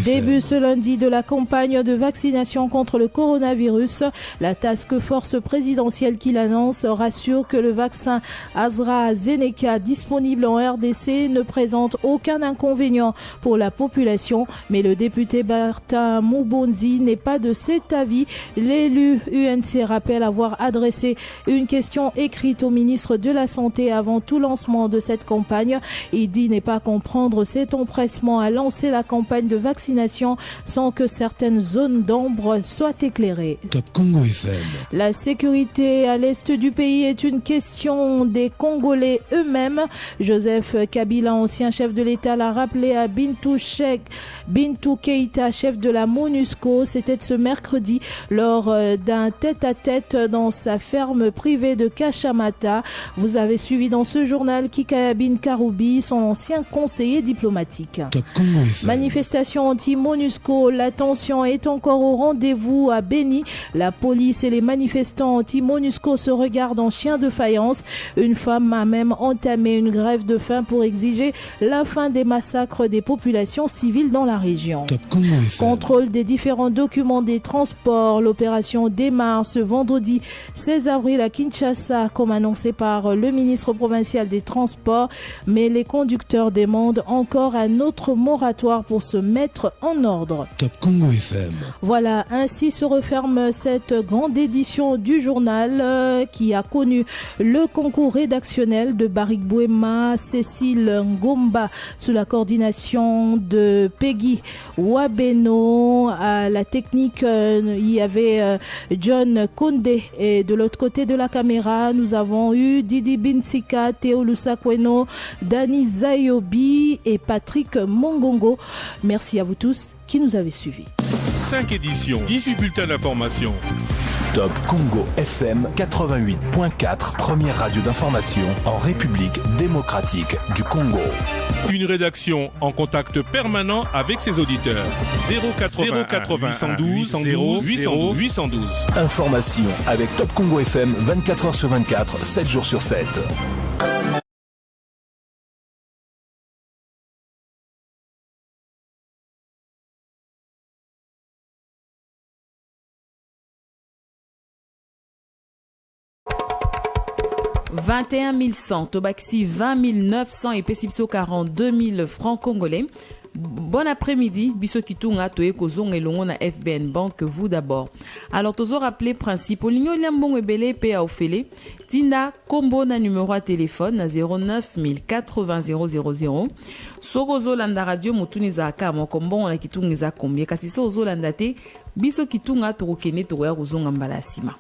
Début ce lundi de la campagne de vaccination contre le coronavirus. La task force présidentielle qui l'annonce rassure que le vaccin AstraZeneca disponible en RDC ne présente aucun inconvénient pour la population, mais le député Bertin Moubonzi n'est pas de cet avis. L'élu UNC rappelle avoir adressé une question écrite au ministre de la Santé avant tout lancement de cette campagne. Il dit ne pas comprendre cet empressement à lancer la campagne de vaccination sans que certaines zones d'ombre soient éclairées. Top Congo FM. La sécurité à l'est du pays est une question des Congolais eux-mêmes. Joseph Kabila, ancien chef de l'État, l'a rappelé à Bintou Keïta, chef de la MONUSCO. C'était ce mercredi lors d'un tête-à-tête dans sa ferme privée de Kachamata. Vous avez suivi dans ce journal Kikayabin Karoubi, son ancien conseiller diplomatique. Manifestation anti-MONUSCO, la tension est encore au rendez-vous à Béni. La police et les manifestants anti-MONUSCO se regardent en chien de faïence. Une femme a même entamé une grève de faim pour exiger la fin des massacres des populations civiles dans la région. Contrôle des différents documents des transports. L'opération démarre ce vendredi 16 avril à Kinshasa, comme annoncé par le ministre provincial des Transports, mais les conducteurs demandent encore un autre moratoire pour se mettre en ordre. Top Congo FM. Voilà, ainsi se referme cette grande édition du journal qui a connu le concours rédactionnel de Barik Bouema, Cécile Ngomba, sous la coordination de Peggy Wabeno. À la technique, il y avait John Kondé, et de l'autre côté de la caméra, nous avons eu Didi Binsika, Théo Lusakweno, Dani Zayobi et Patrick Mongongo. Merci à vous tous qui nous avez suivis. 5 éditions, 18 bulletins d'information. Top Congo FM 88.4, première radio d'information en République démocratique du Congo. Une rédaction en contact permanent avec ses auditeurs. 080 812 812. Information avec Top Congo FM 24h sur 24, 7 jours sur 7. « 21 100, Tobaxi 20 900 et Pesipso 42 000 francs congolais. Bon après-midi, biso kitunga toye kozong elongo na FBN Bank, vous d'abord. Alors tozo rappelé principe olingo liambong ebele pe a ofele tinda kombo na numéro à téléphone na 09 080 000. Soko zolanda radio mutuni za kama kombo na kitunga za combien kasi so zolanda te biso kitunga to kene to ya kozonga mbala sima.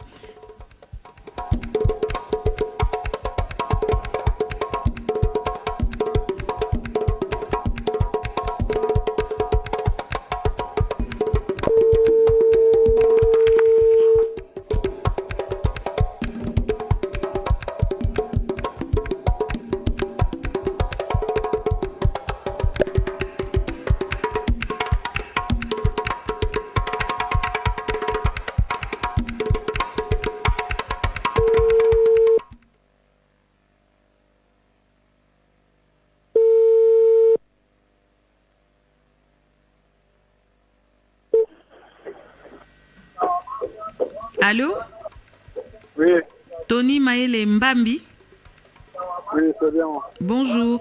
Allô? Oui. Tony Maëlle Mbambi? Oui, c'est bien. Bonjour.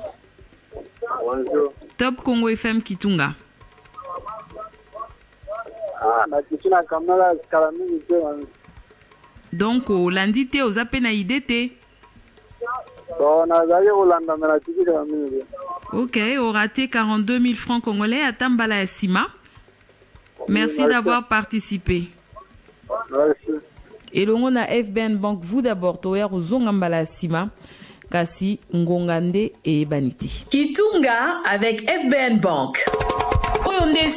Bonjour. Top Congo FM Kitunga. Donc olandi te oza pe na idée te. Ok, au raté 42 000 francs congolais à Tambala et Sima. Merci d'avoir participé. Merci. Et l'on a FBN Bank, vous d'abord, Toer ou Zongambala Sima, Kasi Ngongande et Baniti. Kitunga avec FBN Bank.